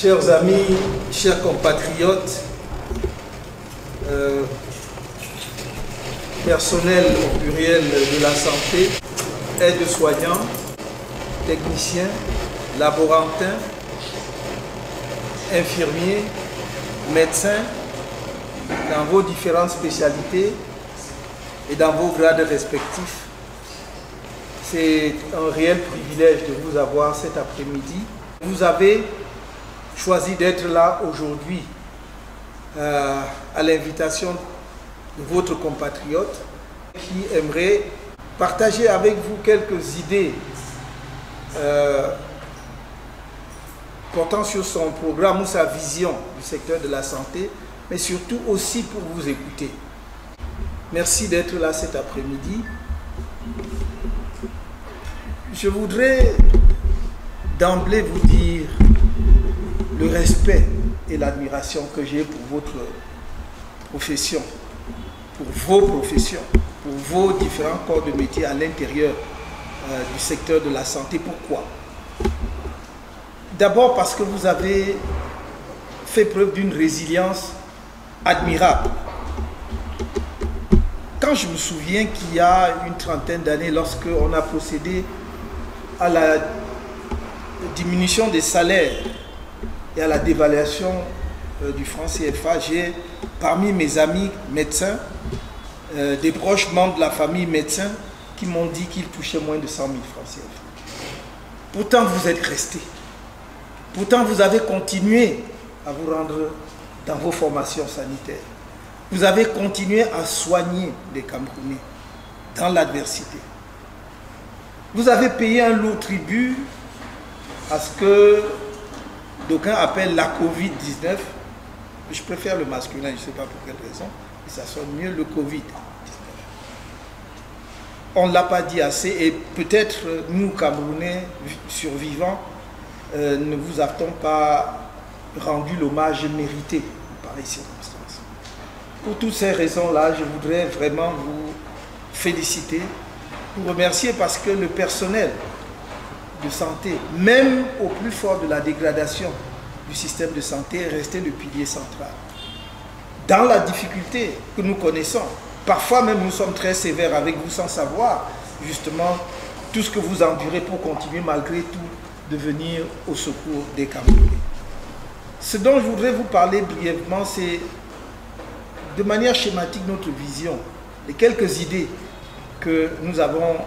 Chers amis, chers compatriotes, personnel au pluriel de la santé, aides-soignants, techniciens, laborantins, infirmiers, médecins, dans vos différentes spécialités et dans vos grades respectifs. C'est un réel privilège de vous avoir cet après-midi. Vous avez choisi d'être là aujourd'hui à l'invitation de votre compatriote qui aimerait partager avec vous quelques idées portant sur son programme ou sa vision du secteur de la santé, mais surtout aussi pour vous écouter. Merci d'être là cet après-midi. Je voudrais d'emblée vous dire le respect et l'admiration que j'ai pour votre profession, pour vos professions, pour vos différents corps de métier à l'intérieur du secteur de la santé. Pourquoi? D'abord parce que vous avez fait preuve d'une résilience admirable. Quand je me souviens qu'il y a une trentaine d'années, lorsqu'on a procédé à la diminution des salaires et à la dévaluation du franc CFA, j'ai parmi mes amis médecins, des proches membres de la famille médecins qui m'ont dit qu'ils touchaient moins de 100 000 francs CFA. Pourtant, vous êtes restés. Pourtant, vous avez continué à vous rendre dans vos formations sanitaires. Vous avez continué à soigner les Camerounais dans l'adversité. Vous avez payé un lourd tribut à ce que d'aucuns appellent la Covid-19. Je préfère le masculin, je ne sais pas pour quelle raison, mais ça sonne mieux, le Covid-19. On ne l'a pas dit assez et peut-être nous, Camerounais survivants, ne vous avons pas rendu l'hommage mérité par les circonstances. Pour toutes ces raisons-là, je voudrais vraiment vous féliciter, vous remercier parce que le personnel de santé, même au plus fort de la dégradation du système de santé, est resté le pilier central. Dans la difficulté que nous connaissons, parfois même nous sommes très sévères avec vous sans savoir justement tout ce que vous endurez pour continuer malgré tout de venir au secours des Camerounais. Ce dont je voudrais vous parler brièvement, c'est de manière schématique notre vision, les quelques idées que nous avons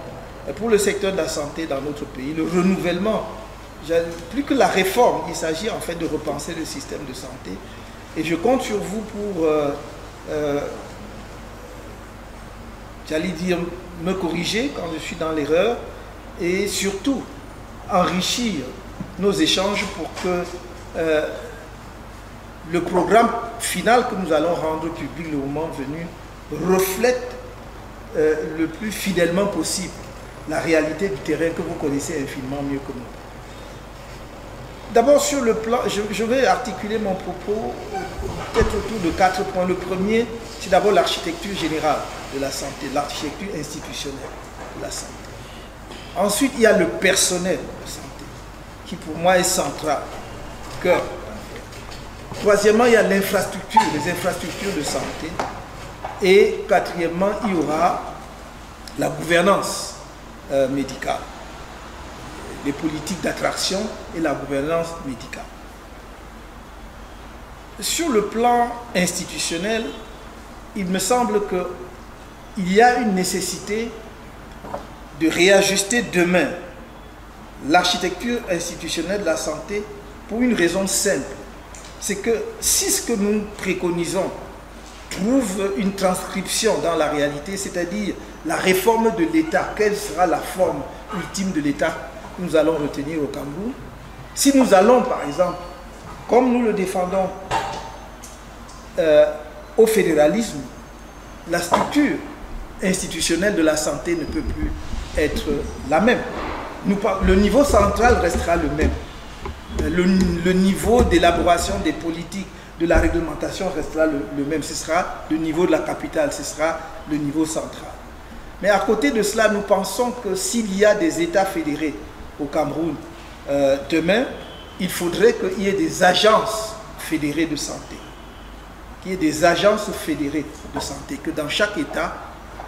pour le secteur de la santé dans notre pays, le renouvellement, plus que la réforme, il s'agit en fait de repenser le système de santé. Et je compte sur vous pour, j'allais dire, me corriger quand je suis dans l'erreur et surtout enrichir nos échanges pour que le programme final que nous allons rendre public le moment venu reflète le plus fidèlement possible la réalité du terrain que vous connaissez infiniment mieux que moi. D'abord sur le plan, je vais articuler mon propos peut-être autour de 4 points. Le premier, c'est d'abord l'architecture générale de la santé, l'architecture institutionnelle de la santé. Ensuite, il y a le personnel de santé, qui pour moi est central, cœur. Troisièmement, il y a l'infrastructure, les infrastructures de santé. Et quatrièmement, il y aura la gouvernance médicale, les politiques d'attraction et la gouvernance médicale. Sur le plan institutionnel, il me semble qu'il y a une nécessité de réajuster demain l'architecture institutionnelle de la santé pour une raison simple. C'est que si ce que nous préconisons trouve une transcription dans la réalité, c'est-à-dire la réforme de l'État, quelle sera la forme ultime de l'État que nous allons retenir au Cameroun? Si nous allons, par exemple, comme nous le défendons, au fédéralisme, la structure institutionnelle de la santé ne peut plus être la même. Le niveau central restera le même. Le niveau d'élaboration des politiques, de la réglementation restera le même. Ce sera le niveau de la capitale, ce sera le niveau central. Mais à côté de cela, nous pensons que s'il y a des États fédérés au Cameroun demain, il faudrait qu'il y ait des agences fédérées de santé. Qu'il y ait des agences fédérées de santé, que dans chaque État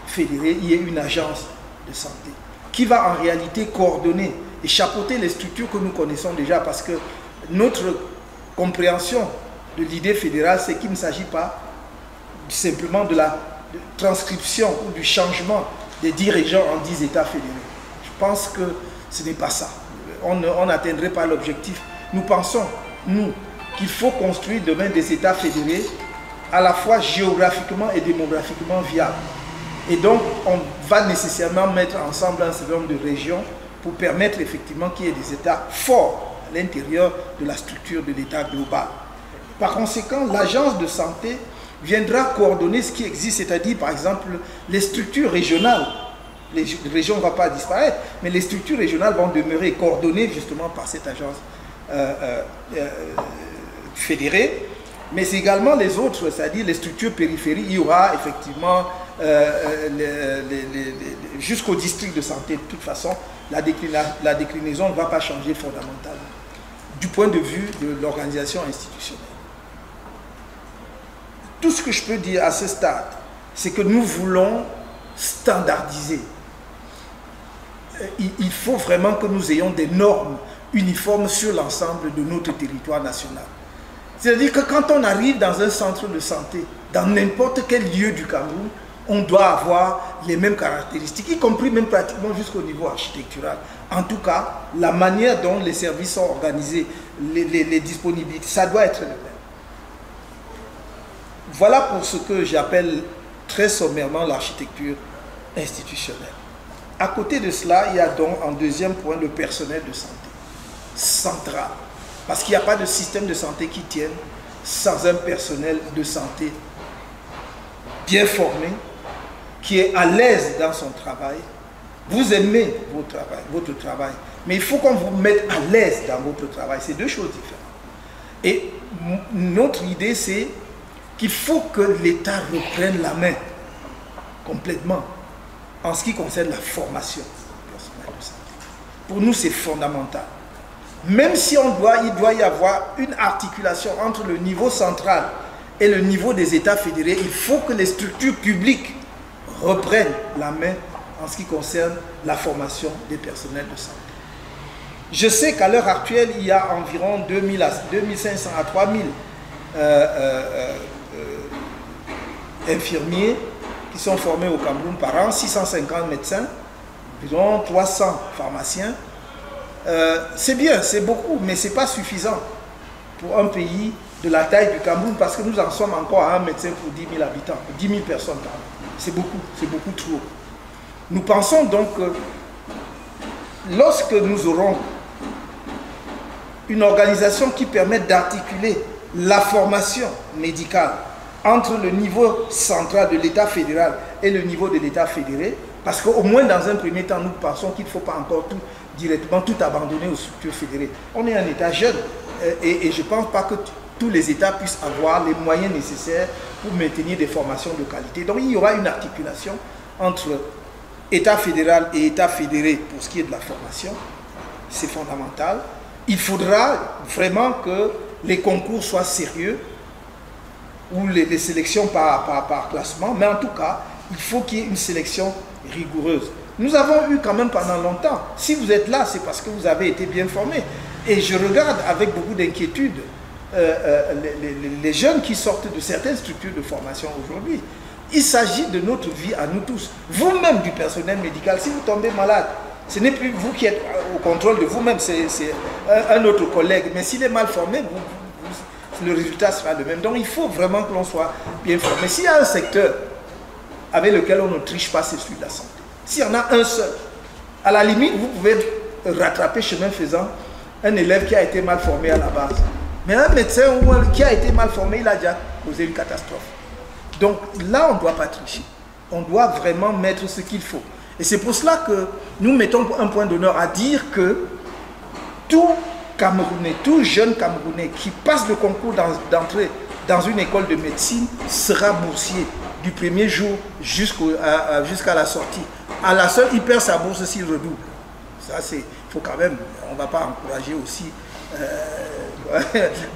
fédéré, il y ait une agence de santé qui va en réalité coordonner et chapeauter les structures que nous connaissons déjà, parce que notre compréhension de l'idée fédérale, c'est qu'il ne s'agit pas simplement de la transcription ou du changement des dirigeants en 10 États fédérés. Je pense que ce n'est pas ça. On n'atteindrait pas l'objectif. Nous pensons, nous, qu'il faut construire demain des États fédérés à la fois géographiquement et démographiquement viables. Et donc, on va nécessairement mettre ensemble un certain nombre de régions pour permettre effectivement qu'il y ait des États forts à l'intérieur de la structure de l'État global. Par conséquent, l'agence de santé viendra coordonner ce qui existe, c'est-à-dire par exemple les structures régionales. Les régions ne vont pas disparaître, mais les structures régionales vont demeurer coordonnées justement par cette agence fédérée, mais également les autres, c'est-à-dire les structures périphériques. Il y aura effectivement jusqu'au district de santé. De toute façon, la déclinaison ne va pas changer fondamentalement du point de vue de l'organisation institutionnelle. Tout ce que je peux dire à ce stade, c'est que nous voulons standardiser. Il faut vraiment que nous ayons des normes uniformes sur l'ensemble de notre territoire national. C'est-à-dire que quand on arrive dans un centre de santé, dans n'importe quel lieu du Cameroun, on doit avoir les mêmes caractéristiques, y compris même pratiquement jusqu'au niveau architectural. En tout cas, la manière dont les services sont organisés, les disponibilités, ça doit être le même. Voilà pour ce que j'appelle très sommairement l'architecture institutionnelle. À côté de cela, il y a donc en deuxième point le personnel de santé, central. Parce qu'il n'y a pas de système de santé qui tienne sans un personnel de santé bien formé, qui est à l'aise dans son travail. Vous aimez votre travail, mais il faut qu'on vous mette à l'aise dans votre travail. C'est deux choses différentes. Et notre idée, c'est qu'il faut que l'État reprenne la main complètement en ce qui concerne la formation du personnel de santé. Pour nous, c'est fondamental. Même si il doit y avoir une articulation entre le niveau central et le niveau des États fédérés, il faut que les structures publiques reprennent la main en ce qui concerne la formation des personnels de santé. Je sais qu'à l'heure actuelle, il y a environ 2500 à 3000 infirmiers qui sont formés au Cameroun par an, 650 médecins, environ 300 pharmaciens. C'est bien, c'est beaucoup, mais ce n'est pas suffisant pour un pays de la taille du Cameroun, parce que nous en sommes encore à un médecin pour 10 000 habitants, 10 000 personnes par an. C'est beaucoup trop. Nous pensons donc que lorsque nous aurons une organisation qui permette d'articuler la formation médicale entre le niveau central de l'État fédéral et le niveau de l'État fédéré, parce qu'au moins dans un premier temps, nous pensons qu'il ne faut pas encore directement tout abandonner aux structures fédérées. On est un État jeune et je ne pense pas que tous les États puissent avoir les moyens nécessaires pour maintenir des formations de qualité. Donc il y aura une articulation entre État fédéral et État fédéré pour ce qui est de la formation. C'est fondamental. Il faudra vraiment que les concours soient sérieux, ou les sélections par classement, mais en tout cas, il faut qu'il y ait une sélection rigoureuse. Nous avons eu quand même pendant longtemps, si vous êtes là, c'est parce que vous avez été bien formés. Et je regarde avec beaucoup d'inquiétude les jeunes qui sortent de certaines structures de formation aujourd'hui. Il s'agit de notre vie à nous tous. Vous-même du personnel médical, si vous tombez malade, ce n'est plus vous qui êtes au contrôle de vous-même, c'est un autre collègue. Mais s'il est mal formé, le résultat sera le même. Donc il faut vraiment que l'on soit bien formé. S'il y a un secteur avec lequel on ne triche pas, c'est celui de la santé. S'il y en a un seul, à la limite, vous pouvez rattraper chemin faisant un élève qui a été mal formé à la base. Mais un médecin qui a été mal formé, il a déjà causé une catastrophe. Donc là, on ne doit pas tricher. On doit vraiment mettre ce qu'il faut. Et c'est pour cela que nous mettons un point d'honneur à dire que tout Camerounais, tout jeune Camerounais qui passe le concours d'entrée dans une école de médecine sera boursier du premier jour jusqu'à la sortie. À la seule, il perd sa bourse s'il redouble. Ça, il faut quand même, on ne va pas encourager aussi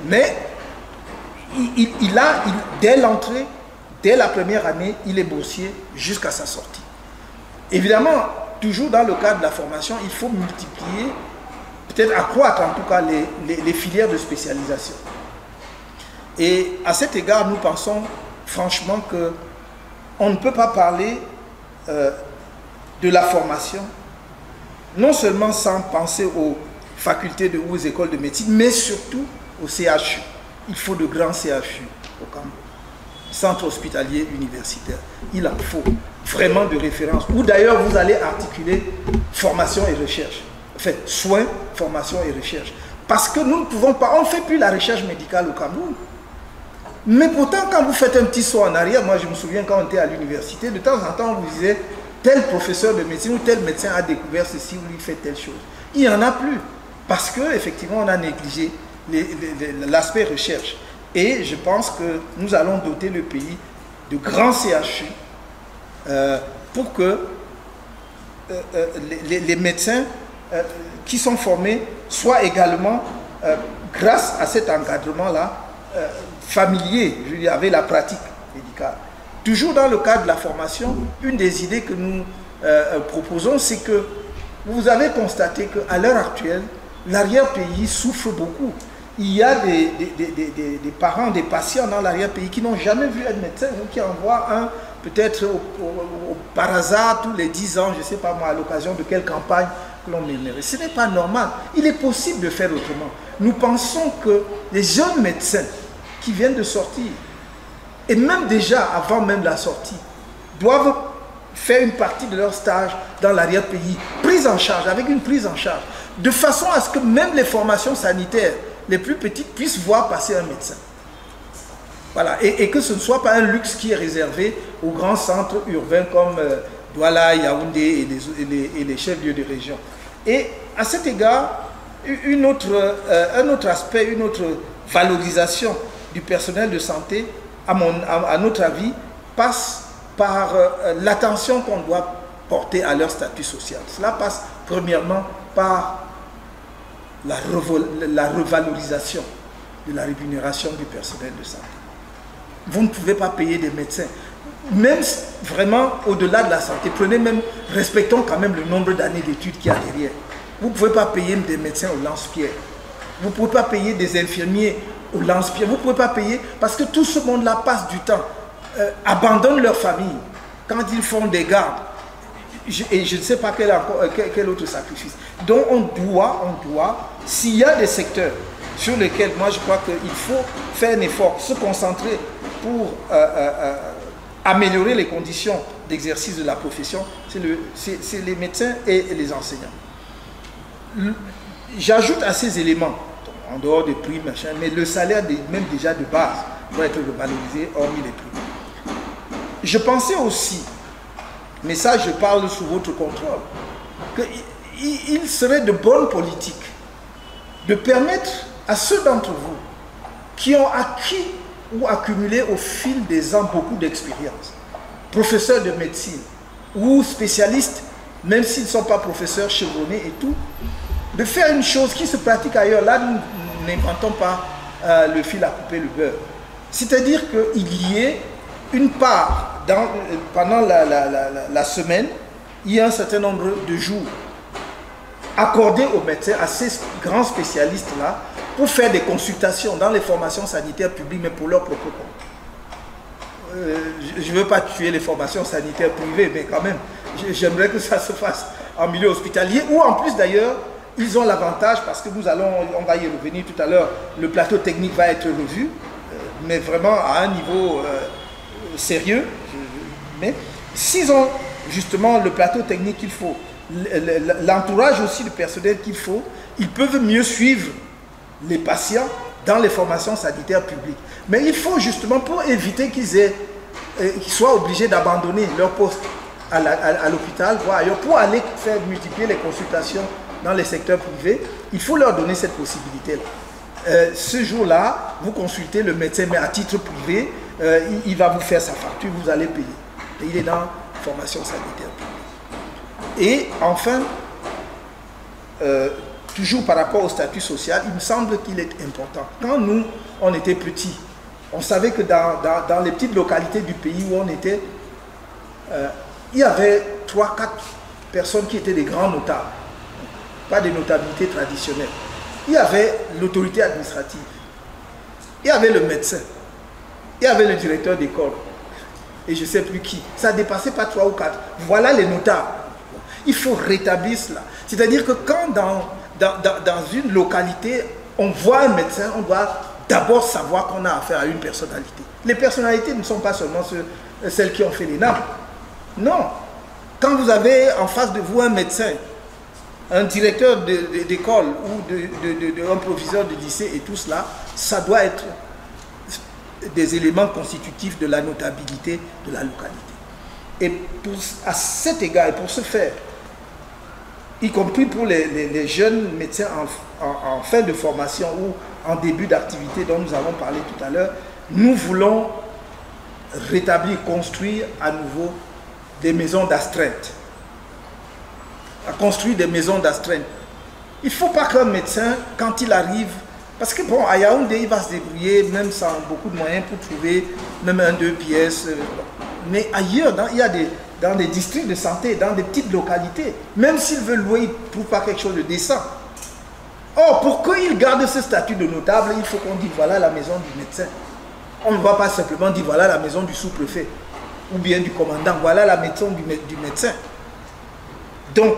Mais dès l'entrée, dès la première année, il est boursier jusqu'à sa sortie. Évidemment, toujours dans le cadre de la formation, il faut multiplier, peut-être accroître en tout cas les filières de spécialisation. Et à cet égard, nous pensons franchement qu'on ne peut pas parler de la formation, non seulement sans penser aux facultés ou aux écoles de médecine, mais surtout au CHU. Il faut de grands CHU au Cameroun. Centre hospitalier universitaire. Il en faut vraiment de référence. Ou d'ailleurs, vous allez articuler formation et recherche. En fait, soins, formation et recherche. Parce que nous ne pouvons pas, on ne fait plus la recherche médicale au Cameroun. Mais pourtant, quand vous faites un petit saut en arrière, moi je me souviens quand on était à l'université, de temps en temps, on vous disait, tel professeur de médecine ou tel médecin a découvert ceci ou il fait telle chose. Il n'y en a plus. Parce qu'effectivement, on a négligé l'aspect recherche. Et je pense que nous allons doter le pays de grands CHU pour que les médecins qui sont formés soient également, grâce à cet encadrement-là, familiers, je veux dire, avec la pratique médicale. Toujours dans le cadre de la formation, une des idées que nous proposons, c'est que vous avez constaté qu'à l'heure actuelle, l'arrière-pays souffre beaucoup. Il y a des parents, des patients dans l'arrière-pays qui n'ont jamais vu un médecin ou qui envoient un, peut-être par hasard, tous les 10 ans, je ne sais pas moi, à l'occasion de quelle campagne que l'on mènerait. Ce n'est pas normal. Il est possible de faire autrement. Nous pensons que les jeunes médecins qui viennent de sortir, et même déjà avant même la sortie, doivent faire une partie de leur stage dans l'arrière-pays, prise en charge, avec une prise en charge, de façon à ce que même les formations sanitaires les plus petites puissent voir passer un médecin. Voilà, et que ce ne soit pas un luxe qui est réservé aux grands centres urbains comme Douala, Yaoundé et les chefs-lieux de région. Et à cet égard, un autre aspect, une autre valorisation du personnel de santé, à notre avis, passe par l'attention qu'on doit porter à leur statut social. Cela passe premièrement par la revalorisation de la rémunération du personnel de santé. Vous ne pouvez pas payer des médecins, même vraiment au-delà de la santé. Prenez même, respectons quand même le nombre d'années d'études qu'il y a derrière. Vous ne pouvez pas payer des médecins au lance-pierre. Vous ne pouvez pas payer des infirmiers au lance-pierre. Vous ne pouvez pas payer parce que tout ce monde-là passe du temps, abandonne leur famille quand ils font des gardes. Et je ne sais pas quel autre sacrifice. Donc on doit, s'il y a des secteurs sur lesquels moi je crois qu'il faut faire un effort, se concentrer pour améliorer les conditions d'exercice de la profession, c'est les médecins et les enseignants. J'ajoute à ces éléments, en dehors des prix, machin, mais le salaire même déjà de base doit être revalorisé hormis les prix. Je pensais aussi, mais ça je parle sous votre contrôle, qu'il serait de bonne politique de permettre à ceux d'entre vous qui ont acquis ou accumulé au fil des ans beaucoup d'expérience, professeurs de médecine ou spécialistes, même s'ils ne sont pas professeurs chevronnés et tout, de faire une chose qui se pratique ailleurs. Là, nous n'inventons pas le fil à couper le beurre. C'est-à-dire qu'il y ait une part, pendant la semaine, il y a un certain nombre de jours accordés aux médecins, à ces grands spécialistes-là, pour faire des consultations dans les formations sanitaires publiques, mais pour leur propre compte. Je ne veux pas tuer les formations sanitaires privées, mais quand même, j'aimerais que ça se fasse en milieu hospitalier, ou en plus d'ailleurs, ils ont l'avantage, parce que on va y revenir tout à l'heure, le plateau technique va être revu, mais vraiment à un niveau sérieux. Mais s'ils ont justement le plateau technique qu'il faut, l'entourage aussi du personnel qu'il faut, ils peuvent mieux suivre les patients dans les formations sanitaires publiques. Mais il faut justement, pour éviter qu'ils soient obligés d'abandonner leur poste à l'hôpital, voire ailleurs, pour aller faire multiplier les consultations dans les secteurs privés, il faut leur donner cette possibilité-là. Ce jour-là, vous consultez le médecin, mais à titre privé, il va vous faire sa facture, vous allez payer. Et il est dans la formation sanitaire publique. Et enfin, toujours par rapport au statut social, il me semble qu'il est important. Quand nous, on était petits, on savait que dans les petites localités du pays où on était, il y avait 3-4 personnes qui étaient des grands notables, pas des notabilités traditionnelles. Il y avait l'autorité administrative, il y avait le médecin, il y avait le directeur d'école, et je ne sais plus qui. Ça ne dépassait pas 3 ou 4. Voilà les notables. Il faut rétablir cela. C'est-à-dire que quand dans une localité, on voit un médecin, on doit d'abord savoir qu'on a affaire à une personnalité. Les personnalités ne sont pas seulement celles qui ont fait les NAM. Non. Quand vous avez en face de vous un médecin, un directeur d'école ou un proviseur de lycée et tout cela, ça doit être des éléments constitutifs de la notabilité de la localité. Et à cet égard, et pour ce faire, y compris pour les jeunes médecins en fin de formation ou en début d'activité dont nous avons parlé tout à l'heure, nous voulons rétablir, construire à nouveau des maisons d'astreinte. Construire des maisons d'astreinte. Il ne faut pas qu'un médecin, quand il arrive, parce que bon, à Yaoundé, il va se débrouiller, même sans beaucoup de moyens, pour trouver même 1-2 pièces. Mais ailleurs, dans des districts de santé, dans des petites localités, même s'il veut louer, il ne trouve pas quelque chose de décent. Or, pour qu'il garde ce statut de notable, il faut qu'on dise voilà la maison du médecin. On ne va pas simplement dire voilà la maison du sous-préfet ou bien du commandant, voilà la maison du médecin. Donc,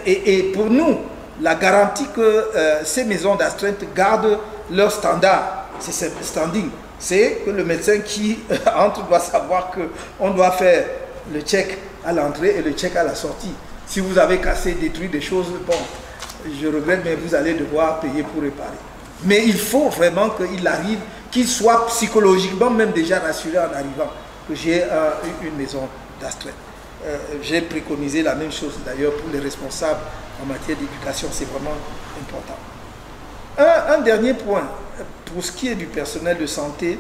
et pour nous, la garantie que ces maisons d'astreinte gardent leur standard, c'est standing, c'est que le médecin qui entre doit savoir qu'on doit faire le check à l'entrée et le check à la sortie. Si vous avez cassé, détruit des choses, bon, je regrette, mais vous allez devoir payer pour réparer. Mais il faut vraiment qu'il arrive, qu'il soit psychologiquement même déjà rassuré en arrivant, que j'ai une maison d'astreinte. J'ai préconisé la même chose d'ailleurs pour les responsables en matière d'éducation, c'est vraiment important. Un dernier point, pour ce qui est du personnel de santé,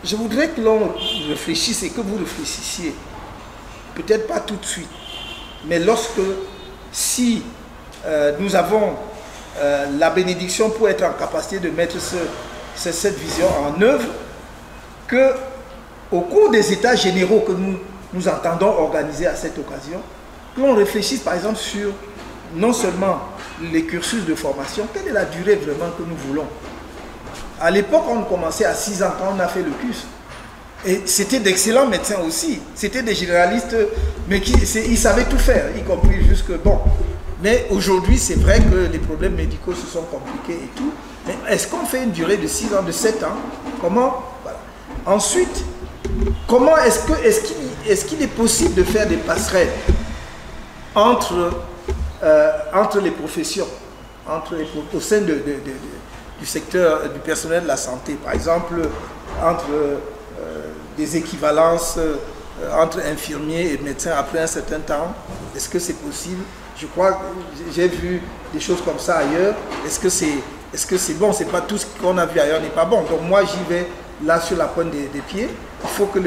je voudrais que l'on réfléchisse et que vous réfléchissiez, peut-être pas tout de suite, mais si nous avons la bénédiction pour être en capacité de mettre cette vision en œuvre, que au cours des états généraux que nous entendons organiser à cette occasion, que l'on réfléchisse par exemple sur non seulement les cursus de formation, quelle est la durée vraiment que nous voulons. À l'époque, on commençait à 6 ans quand on a fait le CUS. Et c'était d'excellents médecins aussi. C'était des généralistes, mais ils savaient tout faire, y compris jusque bon. Mais aujourd'hui, c'est vrai que les problèmes médicaux se sont compliqués et tout. Mais est-ce qu'on fait une durée de 6 ans, de 7 ans? Comment? Voilà. Ensuite, comment est-ce qu'il est possible de faire des passerelles entre les professions, au sein du secteur du personnel de la santé, par exemple, entre des équivalences entre infirmiers et médecins après un certain temps? Est-ce que c'est possible? Je crois que j'ai vu des choses comme ça ailleurs. Est-ce que c'est bon? C'est pas tout ce qu'on a vu ailleurs n'est pas bon. Donc moi j'y vais là sur la pointe des pieds. Il faut que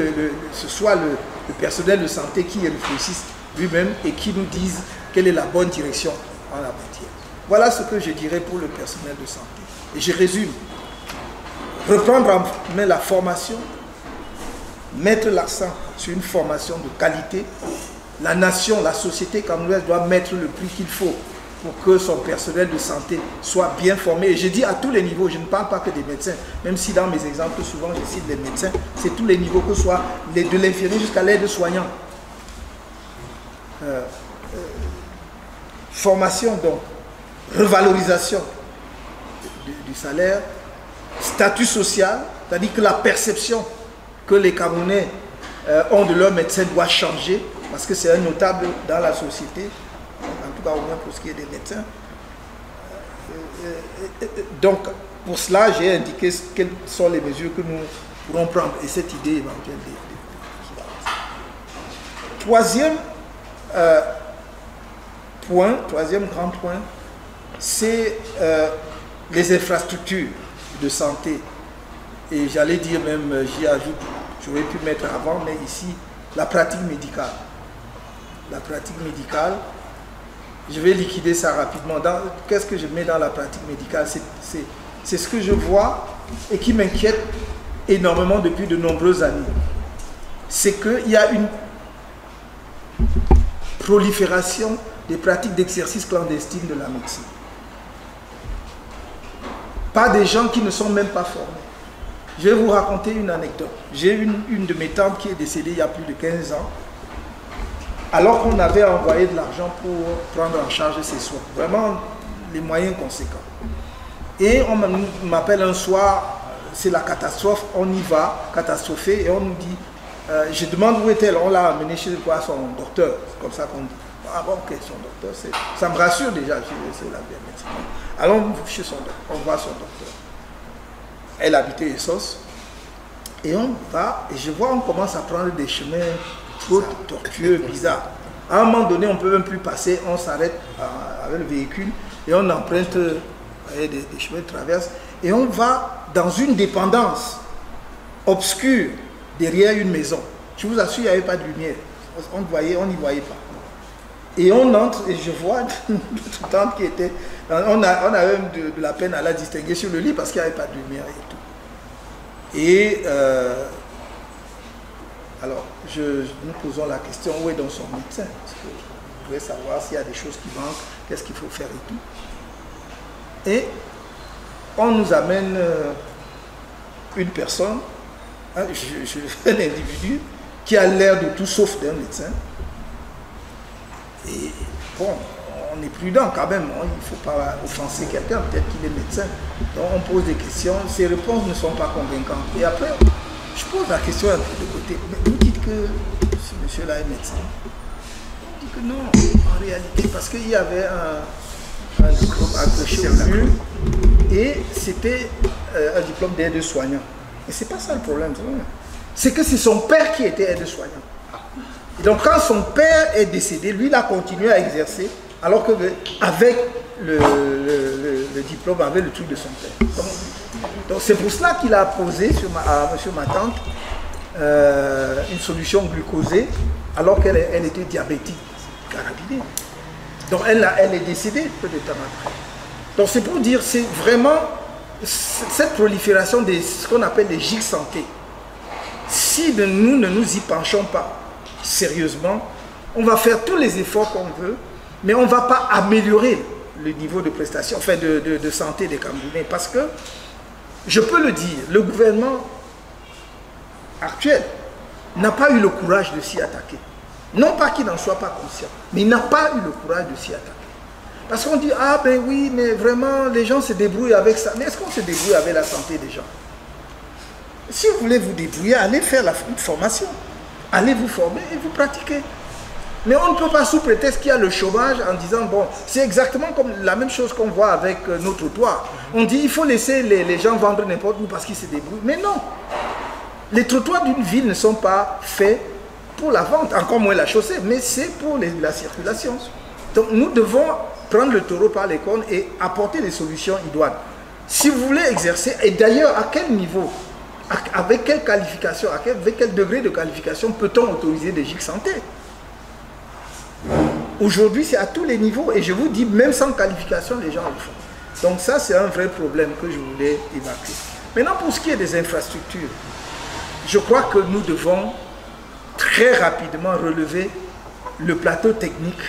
ce soit le personnel de santé qui réfléchisse lui-même et qui nous dise quelle est la bonne direction en la matière. Voilà ce que je dirais pour le personnel de santé. Et je résume. Reprendre en main la formation, mettre l'accent sur une formation de qualité. La nation, la société camerounaise doit mettre le prix qu'il faut pour que son personnel de santé soit bien formé. Et je dis à tous les niveaux, je ne parle pas que des médecins, même si dans mes exemples, souvent je cite les médecins, c'est tous les niveaux, que ce soit de l'infirmier jusqu'à l'aide-soignant. Formation donc, revalorisation du salaire, statut social, c'est-à-dire que la perception que les Camerounais ont de leur médecin doit changer, parce que c'est un notable dans la société, en tout cas au moins pour ce qui est des médecins. Donc, pour cela, j'ai indiqué quelles sont les mesures que nous pourrons prendre et cette idée éventuelle Troisième grand point, c'est les infrastructures de santé. Et j'allais dire même, j'y ajoute, j'aurais pu mettre avant, mais ici, la pratique médicale. La pratique médicale, Je vais liquider ça rapidement. Qu'est-ce que je mets dans la pratique médicale? C'est ce que je vois et qui m'inquiète énormément depuis de nombreuses années. C'est qu'il y a une prolifération des pratiques d'exercice clandestine de la médecine. Pas des gens qui ne sont même pas formés. Je vais vous raconter une anecdote. J'ai une de mes tantes qui est décédée il y a plus de 15 ans, alors qu'on avait envoyé de l'argent pour prendre en charge ses soins. Vraiment, les moyens conséquents. Et on m'appelle un soir, c'est la catastrophe, on y va, catastrophé, et on nous dit, je demande où est-elle, on l'a amenée chez quoi, son docteur, c'est comme ça qu'on dit. Ah bon, ok, son docteur, ça me rassure déjà, c'est la bien médecin. Allons chez son docteur, on voit son docteur. Elle habitait Essos, et on va, et je vois, on commence à prendre des chemins trop tortueux, bizarres. À un moment donné, on ne peut même plus passer, on s'arrête avec le véhicule, et on emprunte des chemins de traverse, et on va dans une dépendance obscure, derrière une maison. Je vous assure, il n'y avait pas de lumière. On n'y voyait pas. Et on entre et je vois notre tante qui était... On a même de la peine à la distinguer sur le lit parce qu'il n'y avait pas de lumière et tout. Et alors, nous posons la question, où est donc son médecin? Parce que je voudrais savoir s'il y a des choses qui manquent, qu'est-ce qu'il faut faire et tout. Et on nous amène une personne, un individu qui a l'air de tout sauf d'un médecin. Et bon, on est prudent quand même, il ne faut pas offenser quelqu'un, peut-être qu'il est médecin. Donc on pose des questions, ses réponses ne sont pas convaincantes. Et après, je pose la question un peu de côté. Mais vous dites que ce monsieur-là est médecin? On dit que non, en réalité, parce qu'il y avait un diplôme accroché au mur et c'était un diplôme d'aide-soignant. Et c'est pas ça le problème, c'est que c'est son père qui était aide-soignant. Et donc quand son père est décédé, lui il a continué à exercer, alors que avec le diplôme, avec le truc de son père. Donc c'est pour cela qu'il a posé à monsieur ma tante une solution glucosée, alors qu'elle était diabétique, carabinée. Donc elle est décédée peu de temps après. Donc c'est pour dire, c'est vraiment cette prolifération de ce qu'on appelle les gigs santé. Si nous ne nous y penchons pas sérieusement, on va faire tous les efforts qu'on veut, mais on ne va pas améliorer le niveau de prestation, enfin de santé des Camerounais. Parce que, je peux le dire, le gouvernement actuel n'a pas eu le courage de s'y attaquer. Non pas qu'il n'en soit pas conscient, mais il n'a pas eu le courage de s'y attaquer. Parce qu'on dit, ah ben oui, mais vraiment, les gens se débrouillent avec ça. Mais est-ce qu'on se débrouille avec la santé des gens? Si vous voulez vous débrouiller, allez faire une formation. Allez vous former et vous pratiquez. Mais on ne peut pas sous prétexte qu'il y a le chômage en disant, bon, c'est exactement comme la même chose qu'on voit avec nos trottoirs. On dit, il faut laisser les gens vendre n'importe où parce qu'ils se débrouillent. Mais non. Les trottoirs d'une ville ne sont pas faits pour la vente, encore moins la chaussée, mais c'est pour la circulation. Donc nous devons prendre le taureau par les cornes et apporter des solutions idoines. Si vous voulez exercer, et d'ailleurs à quel niveau, avec quelle qualification, avec quel degré de qualification peut-on autoriser des gigs santé? Aujourd'hui, c'est à tous les niveaux, et je vous dis, même sans qualification, les gens le font. Donc ça, c'est un vrai problème que je voulais évacuer. Maintenant, pour ce qui est des infrastructures, je crois que nous devons très rapidement relever le plateau technique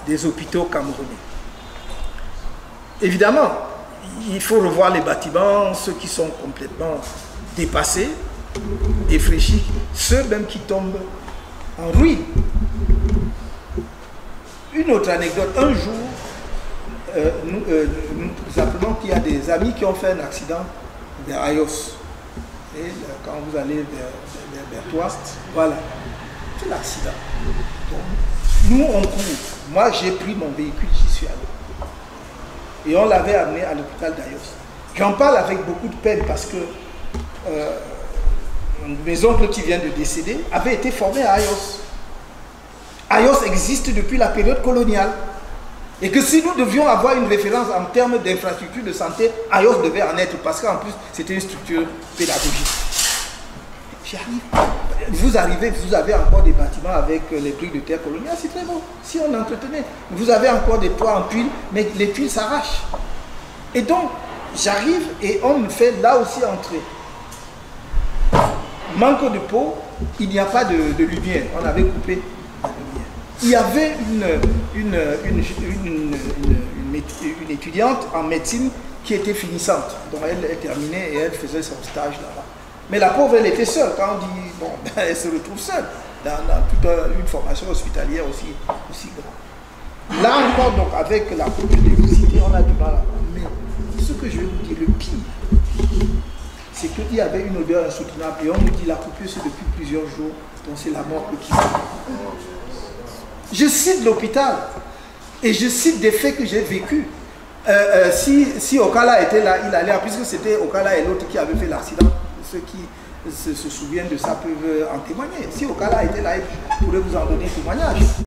des hôpitaux camerounais. Évidemment, il faut revoir les bâtiments, ceux qui sont complètement dépassés, défraîchis, ceux même qui tombent en ruine. Une autre anecdote, un jour, nous apprenons qu'il y a des amis qui ont fait un accident vers Ayos. Et quand vous allez vers Touast, voilà, c'est l'accident. Nous, on court. Moi, j'ai pris mon véhicule, j'y suis allé. Et on l'avait amené à l'hôpital d'Ayos. J'en parle avec beaucoup de peine parce que mes oncles qui viennent de décéder avaient été formés à Ayos. Ayos existe depuis la période coloniale. Et que si nous devions avoir une référence en termes d'infrastructure de santé, Ayos devait en être parce qu'en plus, c'était une structure pédagogique. J'arrive. Vous arrivez, vous avez encore des bâtiments avec les briques de terre coloniale, c'est très beau. Si on entretenait, vous avez encore des toits en tuiles, mais les tuiles s'arrachent. Et donc, j'arrive et on me fait là aussi entrer. Manque de peau, il n'y a pas de lumière. On avait coupé la lumière. Il y avait une étudiante en médecine qui était finissante. Donc elle terminait et elle faisait son stage là-bas. Mais la pauvre, elle était seule. Quand on dit, bon, elle se retrouve seule dans toute une formation hospitalière aussi grande. Là encore, donc, avec la complexité, on a du mal à voir. Mais ce que je vais vous dire, le pire, c'est qu'il y avait une odeur insoutenable. Et on nous dit la coupure, c'est depuis plusieurs jours. Donc c'est la mort qui fait. Je cite l'hôpital. Et je cite des faits que j'ai vécus. Si Okala était là, il allait, puisque c'était Okala et l'autre qui avait fait l'accident. Ceux qui se souviennent de ça peuvent en témoigner. Si Okala était là, il pourrait vous en donner témoignage.